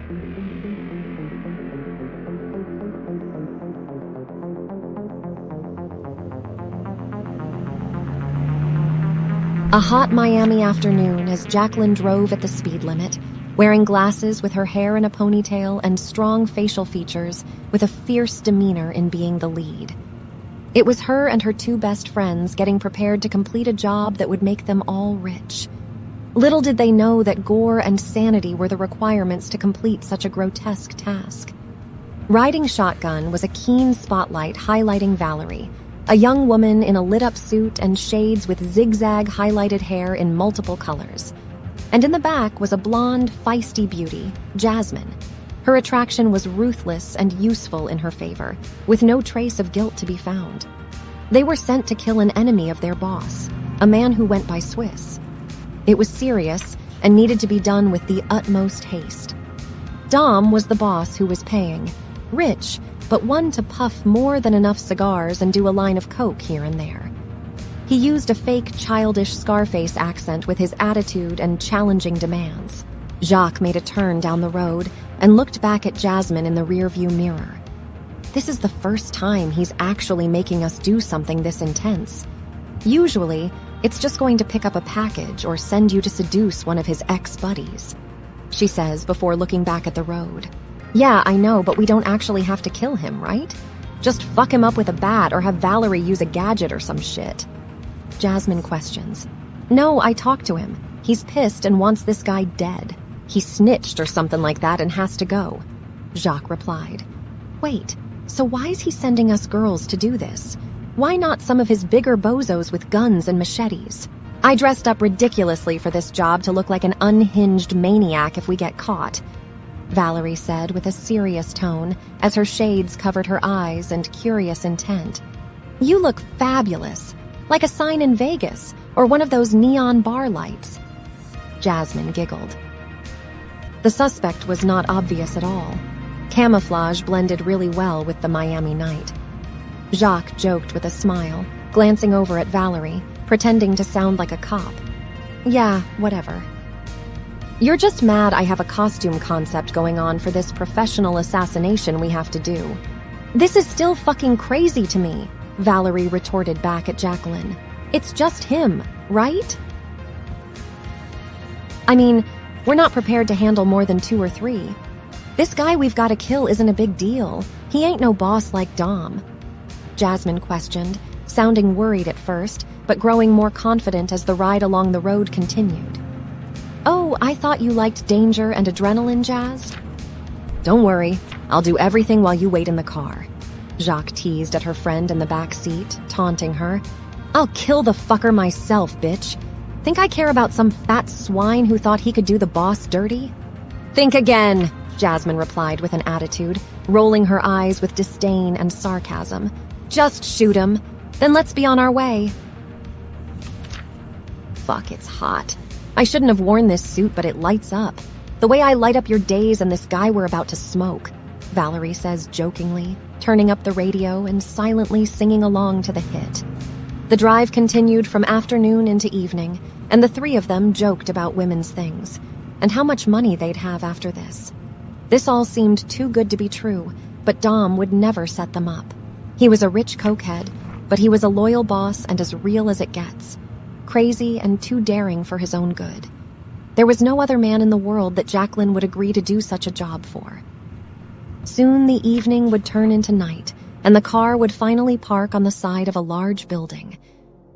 A hot Miami afternoon as Jacqueline drove at the speed limit, wearing glasses with her hair in a ponytail and strong facial features with a fierce demeanor in being the lead. It was her and her two best friends getting prepared to complete a job that would make them all rich. Little did they know that gore and sanity were the requirements to complete such a grotesque task. Riding shotgun was a keen spotlight highlighting Valerie, a young woman in a lit-up suit and shades with zigzag highlighted hair in multiple colors. And in the back was a blonde, feisty beauty, Jasmine. Her attraction was ruthless and useful in her favor, with no trace of guilt to be found. They were sent to kill an enemy of their boss, a man who went by Swiss. It was serious and needed to be done with the utmost haste. Dom was the boss who was paying, rich, but one to puff more than enough cigars and do a line of coke here and there. He used a fake, childish Scarface accent with his attitude and challenging demands. Jacques made a turn down the road and looked back at Jasmine in the rearview mirror. This is the first time he's actually making us do something this intense. Usually, it's just going to pick up a package or send you to seduce one of his ex-buddies, she says before looking back at the road. Yeah, I know, but we don't actually have to kill him, right? Just fuck him up with a bat or have Valerie use a gadget or some shit. Jasmine questions. No, I talked to him. He's pissed and wants this guy dead. He snitched or something like that and has to go. Jacques replied. Wait, so why is he sending us girls to do this? Why not some of his bigger bozos with guns and machetes? I dressed up ridiculously for this job to look like an unhinged maniac if we get caught, Valerie said with a serious tone as her shades covered her eyes and curious intent. You look fabulous, like a sign in Vegas or one of those neon bar lights. Jasmine giggled. The suspect was not obvious at all. Camouflage blended really well with the Miami night. Jacques joked with a smile, glancing over at Valerie, pretending to sound like a cop. Yeah, whatever. You're just mad I have a costume concept going on for this professional assassination we have to do. This is still fucking crazy to me, Valerie retorted back at Jacqueline. It's just him, right? I mean, we're not prepared to handle more than 2 or 3. This guy we've got to kill isn't a big deal. He ain't no boss like Dom. Jasmine questioned, sounding worried at first, but growing more confident as the ride along the road continued. Oh, I thought you liked danger and adrenaline, Jazz? Don't worry, I'll do everything while you wait in the car. Jacques teased at her friend in the back seat, taunting her. I'll kill the fucker myself, bitch. Think I care about some fat swine who thought he could do the boss dirty? Think again, Jasmine replied with an attitude, rolling her eyes with disdain and sarcasm. Just shoot him, then let's be on our way. Fuck, it's hot. I shouldn't have worn this suit, but it lights up. The way I light up your days and this guy we're about to smoke, Valerie says jokingly, turning up the radio and silently singing along to the hit. The drive continued from afternoon into evening, and the 3 of them joked about women's things, and how much money they'd have after this. This all seemed too good to be true, but Dom would never set them up. He was a rich cokehead, but he was a loyal boss and as real as it gets. Crazy and too daring for his own good. There was no other man in the world that Jacqueline would agree to do such a job for. Soon the evening would turn into night, and the car would finally park on the side of a large building.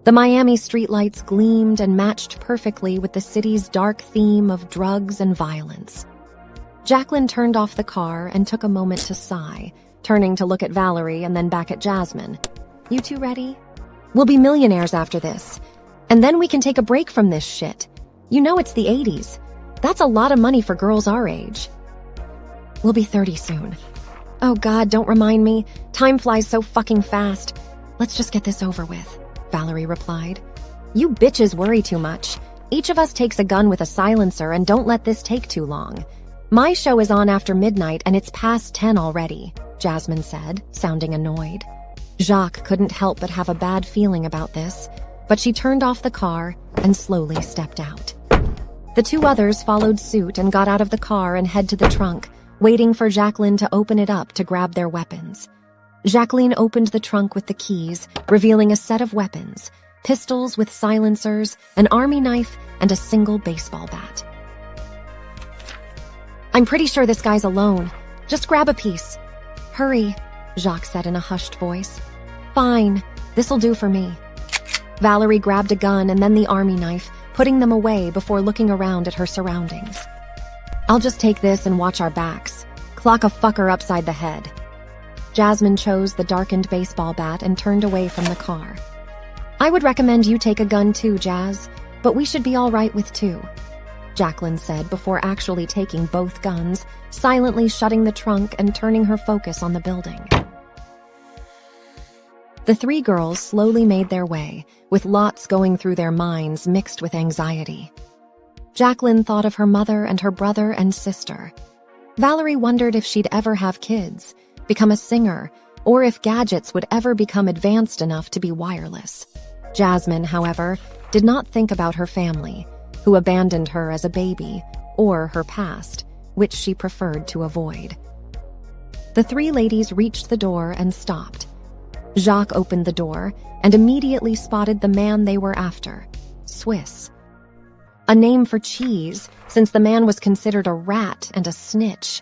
The Miami streetlights gleamed and matched perfectly with the city's dark theme of drugs and violence. Jacqueline turned off the car and took a moment to sigh, turning to look at Valerie and then back at Jasmine. You two ready? We'll be millionaires after this. And then we can take a break from this shit. You know it's the 80s. That's a lot of money for girls our age. We'll be 30 soon. Oh God, don't remind me. Time flies so fucking fast. Let's just get this over with, Valerie replied. You bitches worry too much. Each of us takes a gun with a silencer and don't let this take too long. My show is on after midnight and it's past 10 already, Jasmine said, sounding annoyed. Jacques couldn't help but have a bad feeling about this, but she turned off the car and slowly stepped out. The 2 others followed suit and got out of the car and head to the trunk, waiting for Jacqueline to open it up to grab their weapons. Jacqueline opened the trunk with the keys, revealing a set of weapons, pistols with silencers, an army knife, and a single baseball bat. "I'm pretty sure this guy's alone. Just grab a piece." "Hurry," Jacques said in a hushed voice. "Fine, this'll do for me." Valerie grabbed a gun and then the army knife, putting them away before looking around at her surroundings. "I'll just take this and watch our backs. Clock a fucker upside the head." Jasmine chose the darkened baseball bat and turned away from the car. "I would recommend you take a gun too, Jazz, but we should be all right with two," Jacqueline said before actually taking both guns, silently shutting the trunk and turning her focus on the building. The three girls slowly made their way, with lots going through their minds mixed with anxiety. Jacqueline thought of her mother and her brother and sister. Valerie wondered if she'd ever have kids, become a singer, or if gadgets would ever become advanced enough to be wireless. Jasmine, however, did not think about her family, who abandoned her as a baby, or her past, which she preferred to avoid. The three ladies reached the door and stopped. Jacques opened the door and immediately spotted the man they were after, Swiss. A name for cheese, since the man was considered a rat and a snitch.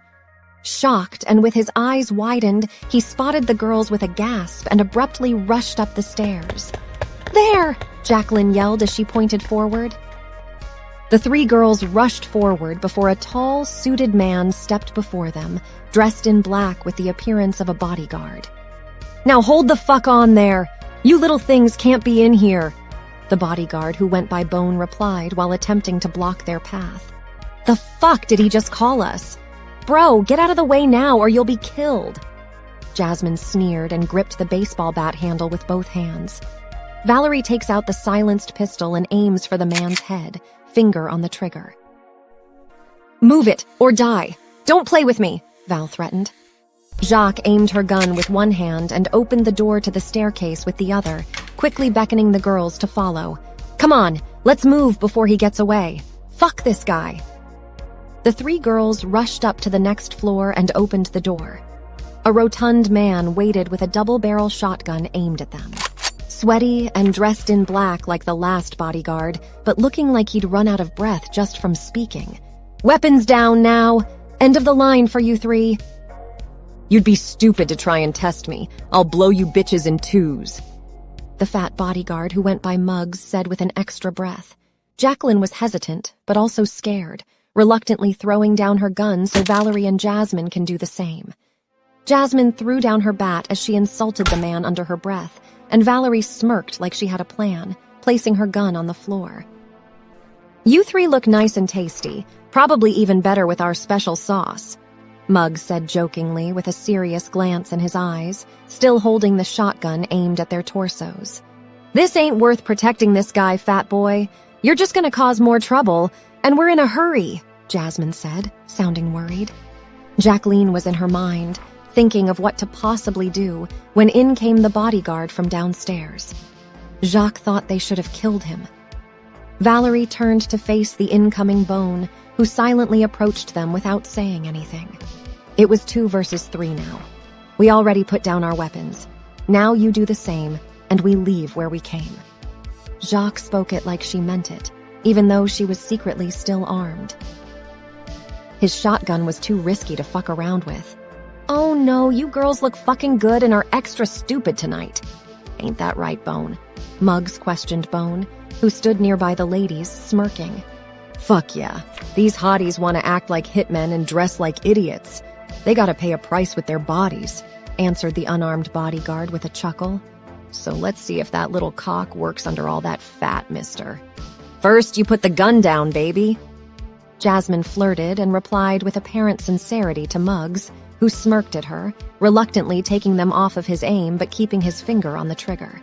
Shocked and with his eyes widened, he spotted the girls with a gasp and abruptly rushed up the stairs. "There!" Jacqueline yelled as she pointed forward. The three girls rushed forward before a tall, suited man stepped before them, dressed in black with the appearance of a bodyguard. "Now hold the fuck on there! You little things can't be in here!" The bodyguard, who went by Bone, replied while attempting to block their path. "The fuck did he just call us? Bro, get out of the way now or you'll be killed!" Jasmine sneered and gripped the baseball bat handle with both hands. Valerie takes out the silenced pistol and aims for the man's head, finger on the trigger. "Move it, or die! Don't play with me!" Val threatened. Jacques aimed her gun with one hand and opened the door to the staircase with the other, quickly beckoning the girls to follow. "Come on, let's move before he gets away. Fuck this guy." The three girls rushed up to the next floor and opened the door. A rotund man waited with a double-barrel shotgun aimed at them. Sweaty and dressed in black like the last bodyguard, but looking like he'd run out of breath just from speaking. "Weapons down now! End of the line for you three!" "You'd be stupid to try and test me. I'll blow you bitches in twos," the fat bodyguard, who went by Muggs, said with an extra breath. Jacqueline was hesitant, but also scared, reluctantly throwing down her gun so Valerie and Jasmine can do the same. Jasmine threw down her bat as she insulted the man under her breath, and Valerie smirked like she had a plan, placing her gun on the floor. "You three look nice and tasty, probably even better with our special sauce," Muggs said jokingly with a serious glance in his eyes, still holding the shotgun aimed at their torsos. "This ain't worth protecting this guy, fat boy. You're just gonna cause more trouble, and we're in a hurry," Jasmine said, sounding worried. Jacqueline was in her mind, thinking of what to possibly do, when in came the bodyguard from downstairs. Jacques thought they should have killed him. Valerie turned to face the incoming Bone, who silently approached them without saying anything. It was 2 versus 3 now. "We already put down our weapons. Now you do the same, and we leave where we came." Jacques spoke it like she meant it, even though she was secretly still armed. His shotgun was too risky to fuck around with. "Oh no, you girls look fucking good and are extra stupid tonight." "Ain't that right, Bone?" Muggs questioned Bone, who stood nearby the ladies, smirking. "Fuck yeah, these hotties want to act like hitmen and dress like idiots. They gotta pay a price with their bodies," answered the unarmed bodyguard with a chuckle. "So let's see if that little cock works under all that fat, mister." "First, you put the gun down, baby." Jasmine flirted and replied with apparent sincerity to Muggs, who smirked at her, reluctantly taking them off of his aim but keeping his finger on the trigger.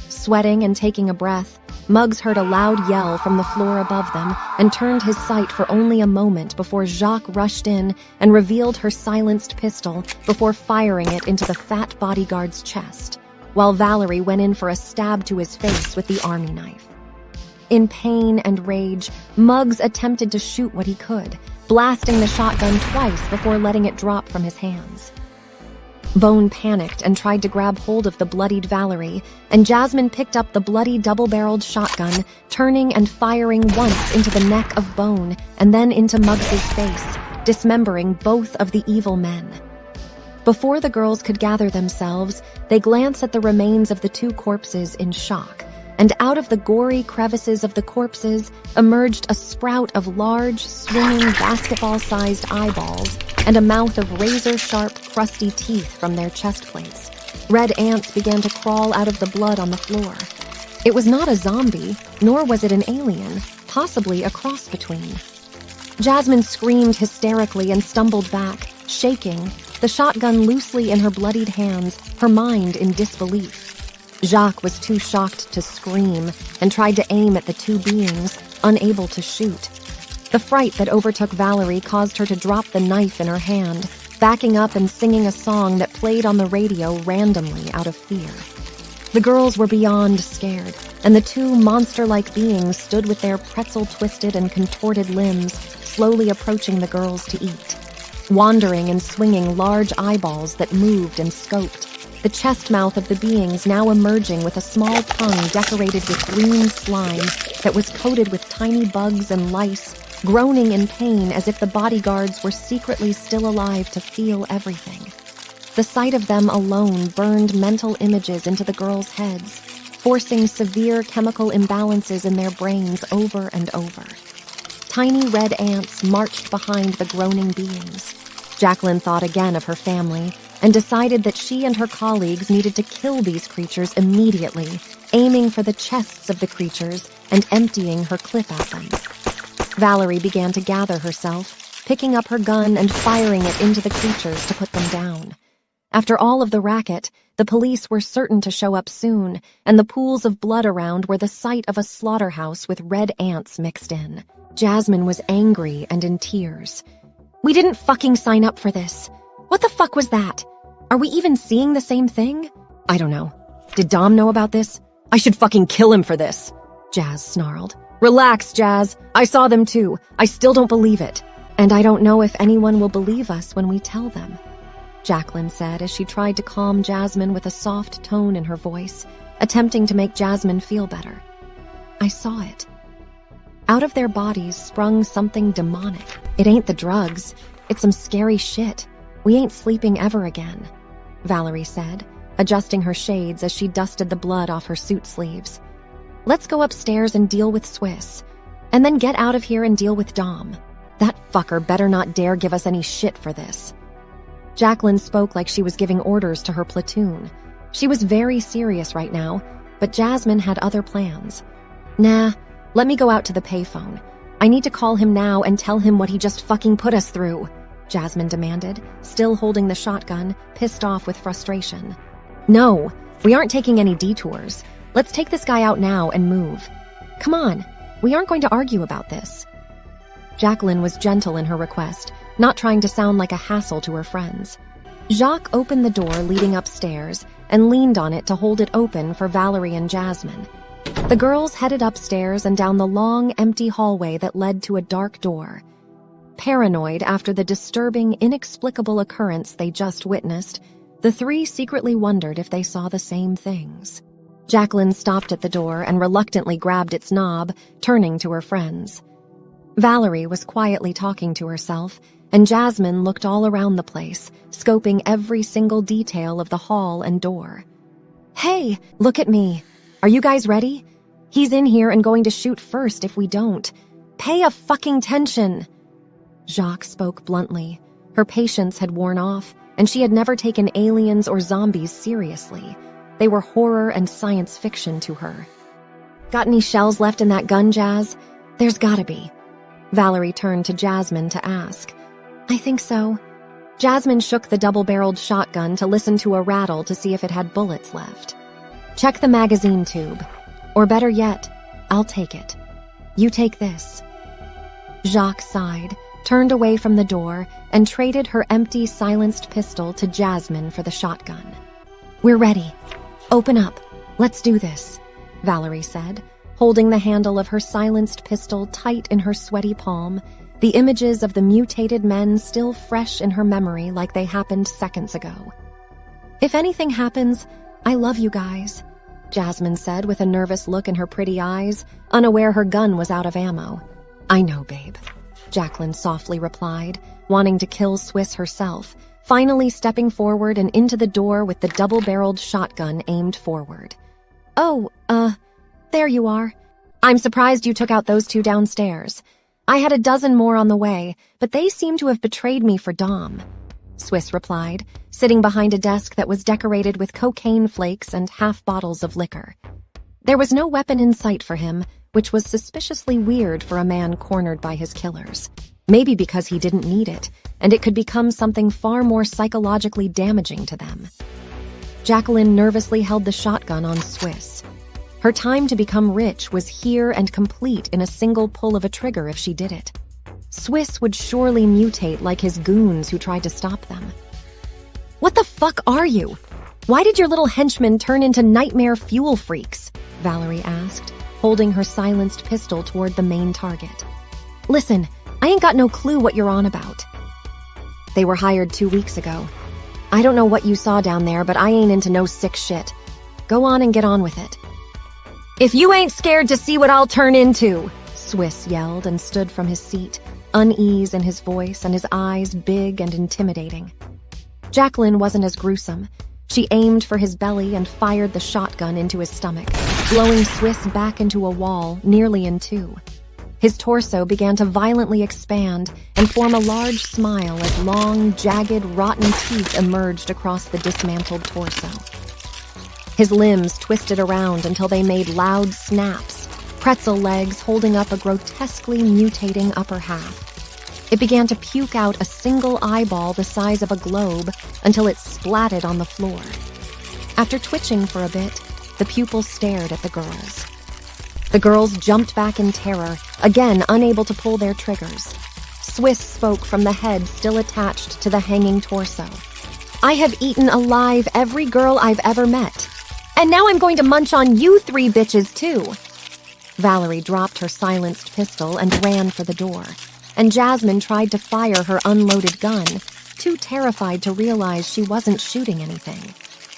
Sweating and taking a breath, Muggs heard a loud yell from the floor above them and turned his sight for only a moment before Jacques rushed in and revealed her silenced pistol before firing it into the fat bodyguard's chest, while Valerie went in for a stab to his face with the army knife. In pain and rage, Muggs attempted to shoot what he could, blasting the shotgun twice before letting it drop from his hands. Bone panicked and tried to grab hold of the bloodied Valerie, and Jasmine picked up the bloody double-barreled shotgun, turning and firing once into the neck of Bone and then into Muggs's face, dismembering both of the evil men. Before the girls could gather themselves, they glanced at the remains of the two corpses in shock, and out of the gory crevices of the corpses emerged a sprout of large, swinging, basketball-sized eyeballs and a mouth of razor-sharp, crusty teeth from their chest plates. Red ants began to crawl out of the blood on the floor. It was not a zombie, nor was it an alien, possibly a cross-between. Jasmine screamed hysterically and stumbled back, shaking, the shotgun loosely in her bloodied hands, her mind in disbelief. Jacques was too shocked to scream and tried to aim at the two beings, unable to shoot. The fright that overtook Valerie caused her to drop the knife in her hand, backing up and singing a song that played on the radio randomly out of fear. The girls were beyond scared, and the two monster-like beings stood with their pretzel-twisted and contorted limbs, slowly approaching the girls to eat. Wandering and swinging large eyeballs that moved and scoped, the chest mouth of the beings now emerging with a small tongue decorated with green slime that was coated with tiny bugs and lice, groaning in pain as if the bodyguards were secretly still alive to feel everything. The sight of them alone burned mental images into the girls' heads, forcing severe chemical imbalances in their brains over and over. Tiny red ants marched behind the groaning beings. Jacqueline thought again of her family and decided that she and her colleagues needed to kill these creatures immediately, aiming for the chests of the creatures and emptying her clip at them. Valerie began to gather herself, picking up her gun and firing it into the creatures to put them down. After all of the racket, the police were certain to show up soon, and the pools of blood around were the site of a slaughterhouse with red ants mixed in. Jasmine was angry and in tears. "We didn't fucking sign up for this. What the fuck was that? Are we even seeing the same thing? I don't know. Did Dom know about this? I should fucking kill him for this," Jazz snarled. "Relax, Jazz. I saw them too. I still don't believe it. And I don't know if anyone will believe us when we tell them," Jacqueline said as she tried to calm Jasmine with a soft tone in her voice, attempting to make Jasmine feel better. "I saw it. Out of their bodies sprung something demonic. It ain't the drugs. It's some scary shit. We ain't sleeping ever again," Valerie said, adjusting her shades as she dusted the blood off her suit sleeves. "Let's go upstairs and deal with Swiss, and then get out of here and deal with Dom. That fucker better not dare give us any shit for this." Jacqueline spoke like she was giving orders to her platoon. She was very serious right now, but Jasmine had other plans. "Nah, let me go out to the payphone. I need to call him now and tell him what he just fucking put us through," Jasmine demanded, still holding the shotgun, pissed off with frustration. "No, we aren't taking any detours. Let's take this guy out now and move. Come on, we aren't going to argue about this." Jacqueline was gentle in her request, not trying to sound like a hassle to her friends. Jacques opened the door leading upstairs and leaned on it to hold it open for Valerie and Jasmine. The girls headed upstairs and down the long, empty hallway that led to a dark door. Paranoid after the disturbing, inexplicable occurrence they just witnessed, the three secretly wondered if they saw the same things. Jacqueline stopped at the door and reluctantly grabbed its knob, turning to her friends. Valerie was quietly talking to herself, and Jasmine looked all around the place, scoping every single detail of the hall and door. "Hey, look at me. Are you guys ready? He's in here and going to shoot first if we don't. Pay a fucking attention." Jacques spoke bluntly. Her patience had worn off, and she had never taken aliens or zombies seriously. They were horror and science fiction to her. "Got any shells left in that gun, Jazz? There's gotta be." Valerie turned to Jasmine to ask. "I think so." Jasmine shook the double-barreled shotgun to listen to a rattle to see if it had bullets left. "Check the magazine tube. Or better yet, I'll take it. You take this." Jacques sighed, turned away from the door, and traded her empty, silenced pistol to Jasmine for the shotgun. "We're ready. Open up. Let's do this," Valerie said, holding the handle of her silenced pistol tight in her sweaty palm, the images of the mutated men still fresh in her memory like they happened seconds ago. "If anything happens, I love you guys," Jasmine said with a nervous look in her pretty eyes, unaware her gun was out of ammo. "I know, babe," Jacqueline softly replied, wanting to kill Swiss herself, finally stepping forward and into the door with the double-barreled shotgun aimed forward. "Oh, there you are. I'm surprised you took out those two downstairs. I had a dozen more on the way, but they seem to have betrayed me for Dom," Swiss replied, sitting behind a desk that was decorated with cocaine flakes and half bottles of liquor. There was no weapon in sight for him, which was suspiciously weird for a man cornered by his killers. Maybe because he didn't need it, and it could become something far more psychologically damaging to them. Jacqueline nervously held the shotgun on Swiss. Her time to become rich was here and complete in a single pull of a trigger if she did it. Swiss would surely mutate like his goons who tried to stop them. "What the fuck are you? Why did your little henchmen turn into nightmare fuel freaks?" Valerie asked, holding her silenced pistol toward the main target. "Listen, I ain't got no clue what you're on about. They were hired 2 weeks ago. I don't know what you saw down there, but I ain't into no sick shit. Go on and get on with it." "If you ain't scared to see what I'll turn into," Swiss yelled and stood from his seat, unease in his voice and his eyes big and intimidating. Jacqueline wasn't as gruesome. She aimed for his belly and fired the shotgun into his stomach, blowing Swiss back into a wall, nearly in two. His torso began to violently expand and form a large smile as long, jagged, rotten teeth emerged across the dismantled torso. His limbs twisted around until they made loud snaps, pretzel legs holding up a grotesquely mutating upper half. It began to puke out a single eyeball the size of a globe until it splatted on the floor. After twitching for a bit, the pupils stared at the girls. The girls jumped back in terror, again unable to pull their triggers. Swiss spoke from the head still attached to the hanging torso. "I have eaten alive every girl I've ever met. And now I'm going to munch on you three bitches, too." Valerie dropped her silenced pistol and ran for the door, and Jasmine tried to fire her unloaded gun, too terrified to realize she wasn't shooting anything.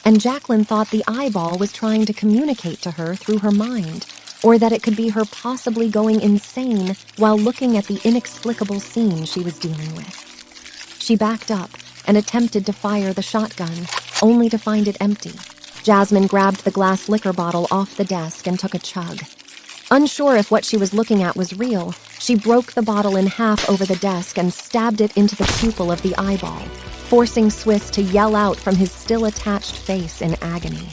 And Jacqueline thought the eyeball was trying to communicate to her through her mind, or that it could be her possibly going insane while looking at the inexplicable scene she was dealing with. She backed up and attempted to fire the shotgun, only to find it empty. Jasmine grabbed the glass liquor bottle off the desk and took a chug. Unsure if what she was looking at was real, she broke the bottle in half over the desk and stabbed it into the pupil of the eyeball, forcing Swiss to yell out from his still attached face in agony.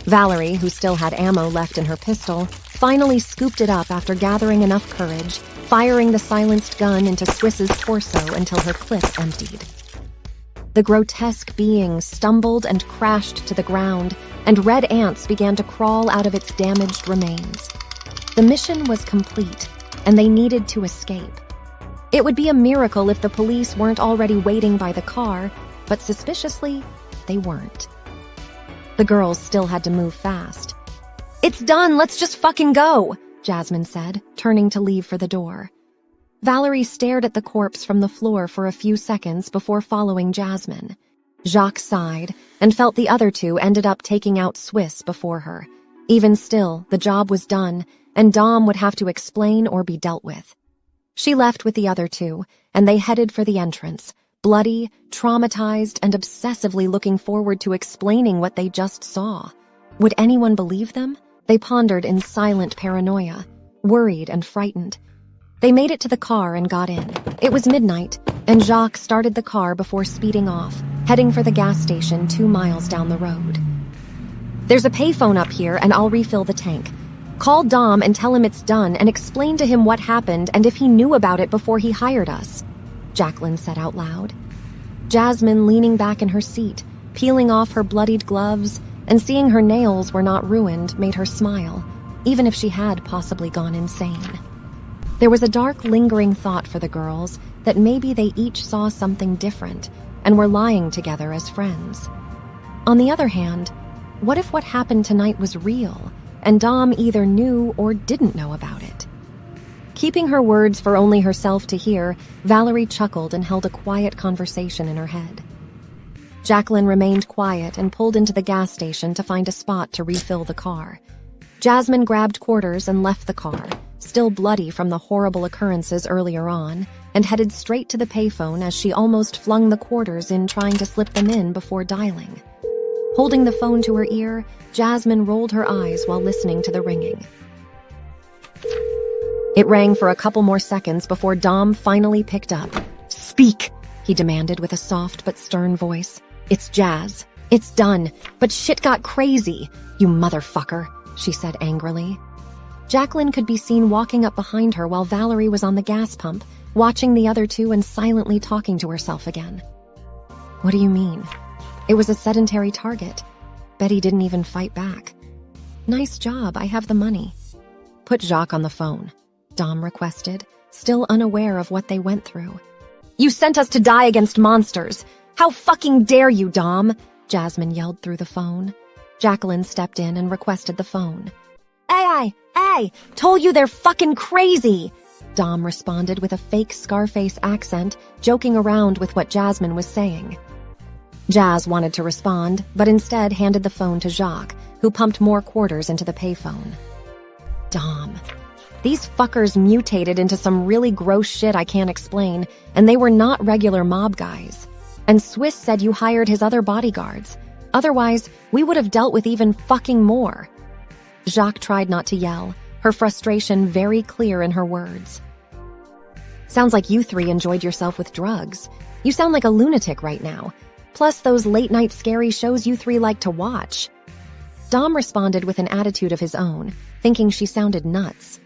Valerie, who still had ammo left in her pistol, finally scooped it up after gathering enough courage, firing the silenced gun into Swiss's torso until her clip emptied. The grotesque being stumbled and crashed to the ground, and red ants began to crawl out of its damaged remains. The mission was complete, and they needed to escape. It would be a miracle if the police weren't already waiting by the car, but suspiciously, they weren't. The girls still had to move fast. "It's done, let's just fucking go," Jasmine said, turning to leave for the door. Valerie stared at the corpse from the floor for a few seconds before following Jasmine. Jacques sighed and felt the other two ended up taking out Swiss before her. Even still, the job was done, and Dom would have to explain or be dealt with. She left with the other two, and they headed for the entrance, bloody, traumatized, and obsessively looking forward to explaining what they just saw. Would anyone believe them? They pondered in silent paranoia, worried and frightened. They made it to the car and got in. It was midnight, and Jacques started the car before speeding off, heading for the gas station 2 miles down the road. "There's a payphone up here, and I'll refill the tank. Call Dom and tell him it's done and explain to him what happened and if he knew about it before he hired us," Jacqueline said out loud. Jasmine, leaning back in her seat, peeling off her bloodied gloves, and seeing her nails were not ruined, made her smile, even if she had possibly gone insane. There was a dark, lingering thought for the girls that maybe they each saw something different and were lying together as friends. On the other hand, what if what happened tonight was real, and Dom either knew or didn't know about it. Keeping her words for only herself to hear, Valerie chuckled and held a quiet conversation in her head. Jacqueline remained quiet and pulled into the gas station to find a spot to refill the car. Jasmine grabbed quarters and left the car, still bloody from the horrible occurrences earlier on, and headed straight to the payphone as she almost flung the quarters in trying to slip them in before dialing. Holding the phone to her ear, Jasmine rolled her eyes while listening to the ringing. It rang for a couple more seconds before Dom finally picked up. "Speak," he demanded with a soft but stern voice. "It's Jazz. It's done, but shit got crazy, you motherfucker," she said angrily. Jacqueline could be seen walking up behind her while Valerie was on the gas pump, watching the other two and silently talking to herself again. "What do you mean? It was a sedentary target. Betty didn't even fight back. Nice job, I have the money." "Put Jacques on the phone," Dom requested, still unaware of what they went through. "You sent us to die against monsters. How fucking dare you, Dom?" Jasmine yelled through the phone. Jacqueline stepped in and requested the phone. Hey, told you they're fucking crazy," Dom responded with a fake Scarface accent, joking around with what Jasmine was saying. Jazz wanted to respond, but instead handed the phone to Jacques, who pumped more quarters into the payphone. "Dom, these fuckers mutated into some really gross shit I can't explain, and they were not regular mob guys. And Swiss said you hired his other bodyguards. Otherwise, we would have dealt with even fucking more." Jacques tried not to yell, her frustration very clear in her words. "Sounds like you three enjoyed yourself with drugs. You sound like a lunatic right now. Plus those late-night scary shows you three like to watch." Dom responded with an attitude of his own, thinking she sounded nuts.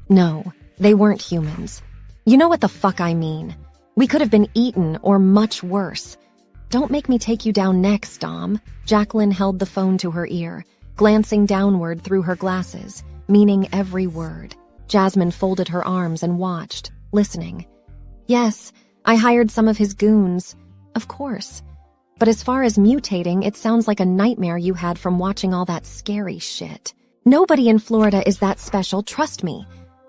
"No, they weren't humans. You know what the fuck I mean. We could have been eaten or much worse. Don't make me take you down next, Dom." Jacqueline held the phone to her ear, glancing downward through her glasses, meaning every word. Jasmine folded her arms and watched, listening. "Yes, I hired some of his goons. Of course. But as far as mutating, it sounds like a nightmare you had from watching all that scary shit. Nobody in Florida is that special, trust me."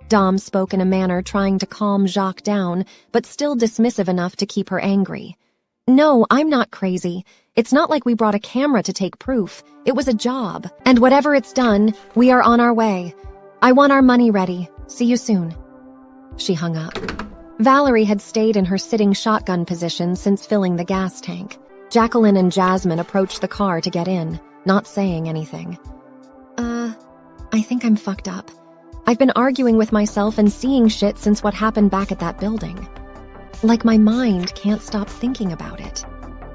Dom spoke in a manner trying to calm Jacques down, but still dismissive enough to keep her angry. "No, I'm not crazy. It's not like we brought a camera to take proof. It was a job. And whatever it's done, we are on our way. I want our money ready. See you soon." She hung up. Valerie had stayed in her sitting shotgun position since filling the gas tank. Jacqueline and Jasmine approached the car to get in, not saying anything. I think I'm fucked up. I've been arguing with myself and seeing shit since what happened back at that building. Like my mind can't stop thinking about it,"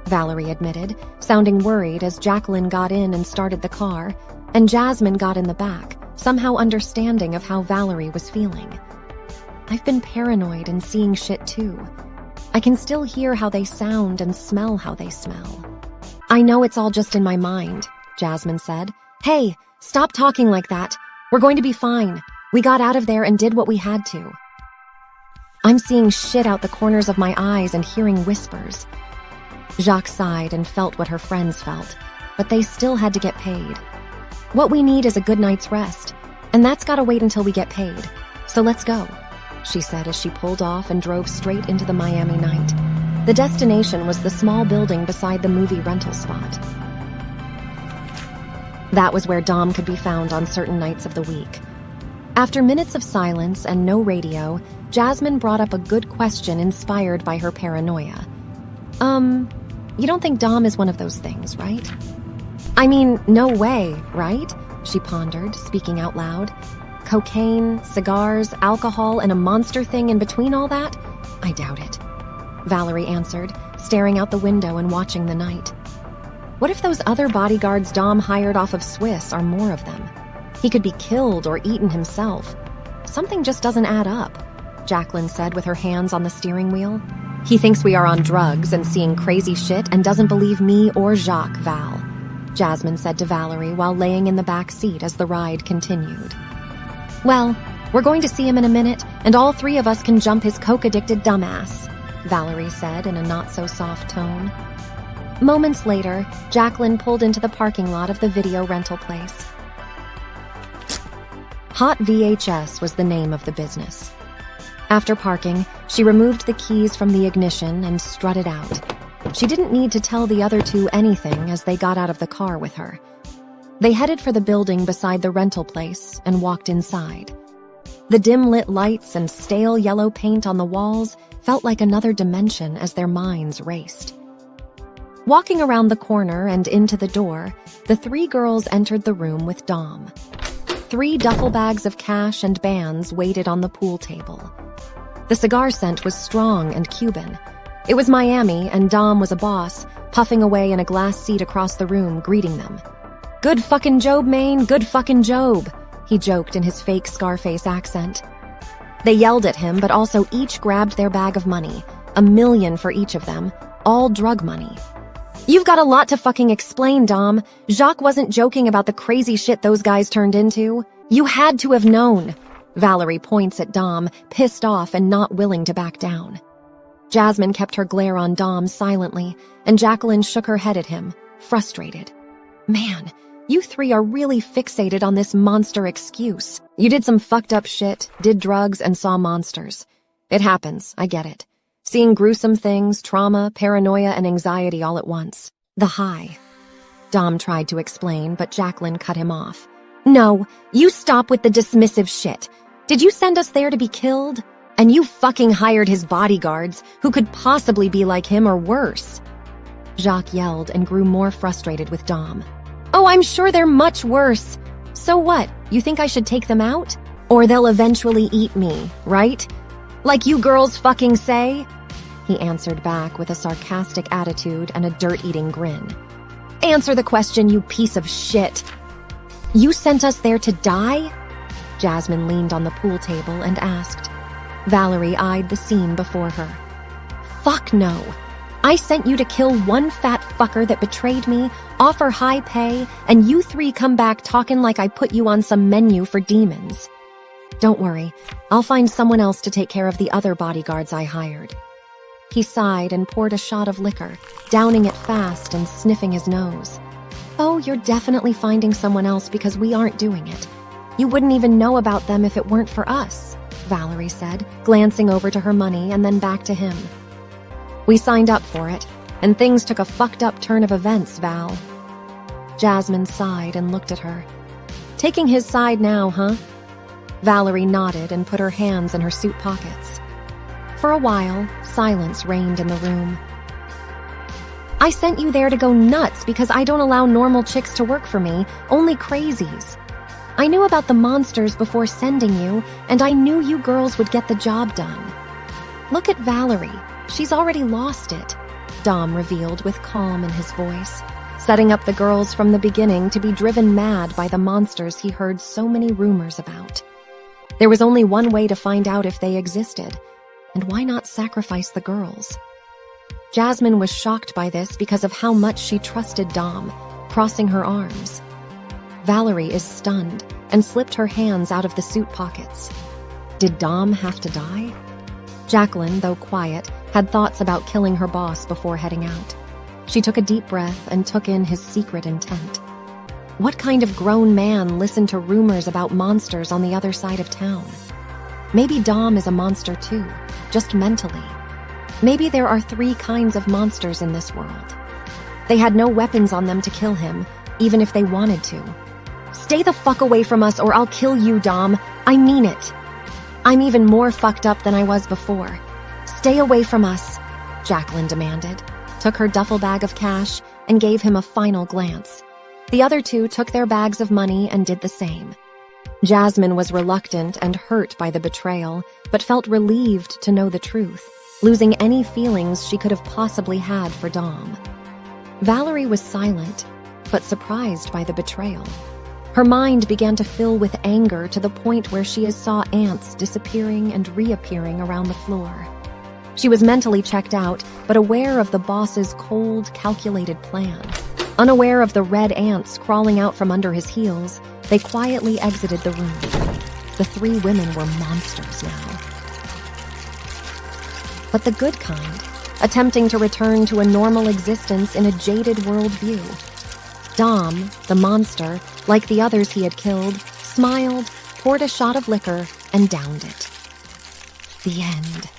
Valerie admitted, sounding worried as Jacqueline got in and started the car, and Jasmine got in the back, somehow understanding of how Valerie was feeling. "I've been paranoid and seeing shit too. I can still hear how they sound and smell how they smell." "I know it's all just in my mind," Jasmine said. "Hey, stop talking like that. We're going to be fine. We got out of there and did what we had to." "I'm seeing shit out the corners of my eyes and hearing whispers." Jacques sighed and felt what her friends felt, but they still had to get paid. "What we need is a good night's rest, and that's gotta wait until we get paid. So let's go," she said as she pulled off and drove straight into the Miami night. The destination was the small building beside the movie rental spot. That was where Dom could be found on certain nights of the week. After minutes of silence and no radio, Jasmine brought up a good question inspired by her paranoia. You don't think Dom is one of those things, right?" "I mean, no way, right?" she pondered, speaking out loud. "Cocaine, cigars, alcohol, and a monster thing in between all that? I doubt it," Valerie answered, staring out the window and watching the night. "What if those other bodyguards Dom hired off of Swiss are more of them? He could be killed or eaten himself. Something just doesn't add up," Jacqueline said with her hands on the steering wheel. "He thinks we are on drugs and seeing crazy shit and doesn't believe me or Jacques, Val," Jasmine said to Valerie while laying in the back seat as the ride continued. "Well, we're going to see him in a minute, and all three of us can jump his coke-addicted dumbass," Valerie said in a not-so-soft tone. Moments later, Jacqueline pulled into the parking lot of the video rental place. Hot VHS was the name of the business. After parking, she removed the keys from the ignition and strutted out. She didn't need to tell the other two anything as they got out of the car with her. They headed for the building beside the rental place and walked inside. The dim-lit lights and stale yellow paint on the walls felt like another dimension as their minds raced. Walking around the corner and into the door, the three girls entered the room with Dom. 3 duffel bags of cash and bands waited on the pool table. The cigar scent was strong and Cuban. It was Miami, and Dom was a boss, puffing away in a glass seat across the room, greeting them. "Good fucking job, Maine, good fucking job," he joked in his fake Scarface accent. They yelled at him, but also each grabbed their bag of money, $1 million for each of them, all drug money. "You've got a lot to fucking explain, Dom. Jacques wasn't joking about the crazy shit those guys turned into. You had to have known." Valerie points at Dom, pissed off and not willing to back down. Jasmine kept her glare on Dom silently, and Jacqueline shook her head at him, frustrated. "Man, you 3 are really fixated on this monster excuse. You did some fucked up shit, did drugs, and saw monsters. It happens, I get it. Seeing gruesome things, trauma, paranoia, and anxiety all at once. The high." Dom tried to explain, but Jacqueline cut him off. "No, you stop with the dismissive shit. Did you send us there to be killed? And you fucking hired his bodyguards, who could possibly be like him or worse." Jacques yelled and grew more frustrated with Dom. "Oh, I'm sure they're much worse. So what, you think I should take them out? Or they'll eventually eat me, right? Like you girls fucking say?" He answered back with a sarcastic attitude and a dirt-eating grin. "Answer the question, you piece of shit. You sent us there to die?" Jasmine leaned on the pool table and asked. Valerie eyed the scene before her. "Fuck no. I sent you to kill one fat fucker that betrayed me, offer high pay, and you 3 come back talking like I put you on some menu for demons. Don't worry, I'll find someone else to take care of the other bodyguards I hired." He sighed and poured a shot of liquor, downing it fast and sniffing his nose. "Oh, you're definitely finding someone else because we aren't doing it. You wouldn't even know about them if it weren't for us," Valerie said, glancing over to her money and then back to him. "We signed up for it, and things took a fucked up turn of events, Val." Jasmine sighed and looked at her. "Taking his side now, huh?" Valerie nodded and put her hands in her suit pockets. For a while, silence reigned in the room. "I sent you there to go nuts because I don't allow normal chicks to work for me, only crazies. I knew about the monsters before sending you, and I knew you girls would get the job done. Look at Valerie. She's already lost it," Dom revealed with calm in his voice, setting up the girls from the beginning to be driven mad by the monsters he heard so many rumors about. There was only one way to find out if they existed, and why not sacrifice the girls? Jasmine was shocked by this because of how much she trusted Dom, crossing her arms. Valerie is stunned and slipped her hands out of the suit pockets. Did Dom have to die? Jacqueline, though quiet, had thoughts about killing her boss before heading out. She took a deep breath and took in his secret intent. What kind of grown man listened to rumors about monsters on the other side of town? Maybe Dom is a monster too, just mentally. Maybe there are 3 kinds of monsters in this world. They had no weapons on them to kill him, even if they wanted to. "Stay the fuck away from us or I'll kill you, Dom. I mean it. I'm even more fucked up than I was before. Stay away from us," Jacqueline demanded, took her duffel bag of cash, and gave him a final glance. The other 2 took their bags of money and did the same. Jasmine was reluctant and hurt by the betrayal, but felt relieved to know the truth, losing any feelings she could have possibly had for Dom. Valerie was silent, but surprised by the betrayal. Her mind began to fill with anger to the point where she saw ants disappearing and reappearing around the floor. She was mentally checked out, but aware of the boss's cold, calculated plan. Unaware of the red ants crawling out from under his heels, they quietly exited the room. The 3 women were monsters now. But the good kind, attempting to return to a normal existence in a jaded worldview. Dom, the monster, like the others he had killed, smiled, poured a shot of liquor, and downed it. The end.